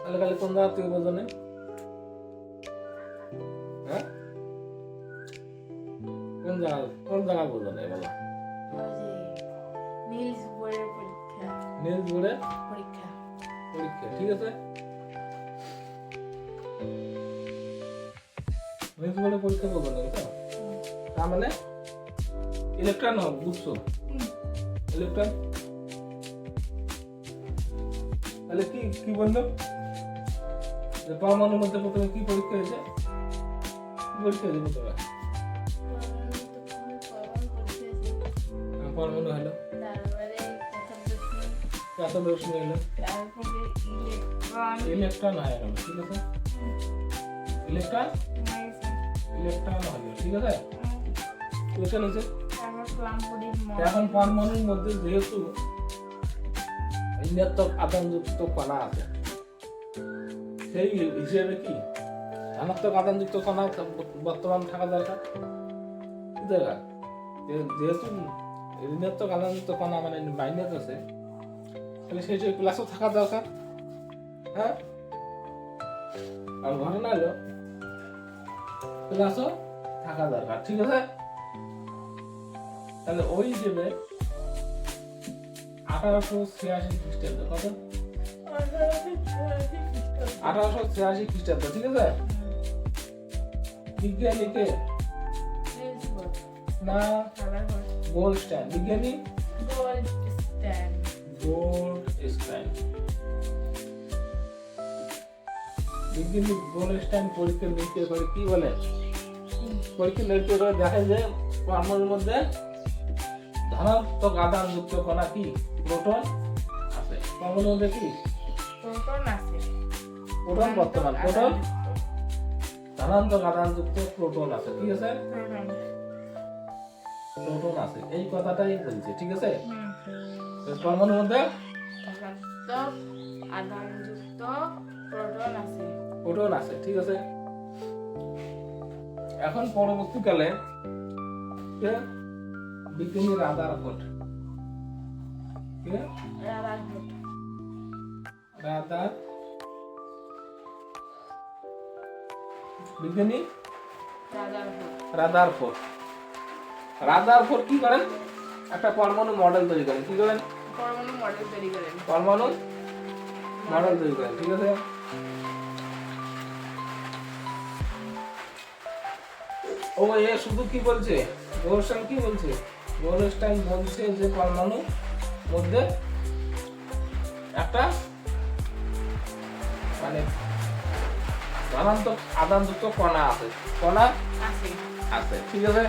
তাহলে খালি কোন জায়গা থেকে বোঝো না? হ্যাঁ, কোন জায়গা বোঝো না বলো? নীলস বোর্ডের পরীক্ষা। নীলস বোর্ডে পরীক্ষা। ঠিক আছে। নীলস বোর্ডে পরীক্ষা বোঝো না বুঝছো? তার মানে ইলেকট্রন হোক, বুঝছো? ইলেকট্রন তাহলে কি বললো যে পরমাণুর মধ্যে প্রথমে কি পরীক্ষা হয়েছে? কি পরীক্ষা হয়েছে প্রথমে? পরমাণু হলো, তারপরে ক্যাথোড রশ্মি হলো, তারপরে ইলেকট্রন হয়ে গেল। ঠিক আছে, ইলেকট্রন হলো। ঠিক আছে, ইলেকট্রন হচ্ছে। এখন পরমাণুর মধ্যে যেহেতু ঋণাত্মক আধানযুক্ত কণা আছে, সেই হিসেবে কি ধনাত্মক আধানযুক্ত কণা বর্তমান থাকা দরকার। যেহেতু ঋণাত্মক আধানযুক্ত কণা মানে মাইনাস আছে, তাহলে সেই প্লাসও থাকা দরকার। হ্যাঁ, আর ঘটনা হলো প্লাসও থাকা দরকার। ঠিক আছে, তাহলে ওই হিসেবে 1886 খ্রিস্টাব্দ, কত? 1886 খ্রিস্টাব্দ। ঠিক আছে, বিজ্ঞানীকে না গোল্ডস্টাইন, বিজ্ঞানী গোল্ডস্টাইন পরীক্ষা নিরীক্ষা করে কি বলে? পরীক্ষা নিরীক্ষা করে দেখা যায় পরমাণুর মধ্যে ধনাত্মক আধানযুক্ত কণা কি প্রোটন আছে। পরমাণুর মধ্যে কি প্রোটন আছে? প্রোটন, বর্তমান প্রোটন, ধনাত্মক আধানযুক্ত প্রোটন আছে। ঠিক আছে, প্রোটন আছে, এই কথাটাই বলছে। ঠিক আছে, পরমাণুর মধ্যে ধনাত্মক আধানযুক্ত প্রোটন আছে। প্রোটন আছে। ঠিক আছে, এখন পরবর্তীকালে বিজ্ঞানী রাদারফোর্ড, বিজ্ঞানী রাদারফোর্ড কি করেন? একটা পরমাণু মডেল তৈরি করেন। কি করেন? পরমাণু মডেল তৈরি করেন। ঠিক আছে, ও এ শুধু কি বলছে? গোল্ডস্টাইন কি বলছে? গোল্ডস্টাইন বলছে যে পরমাণু মধ্যে একটা মানে ধনাত্মক আধানযুক্ত কণা আছে। ঠিক আছে,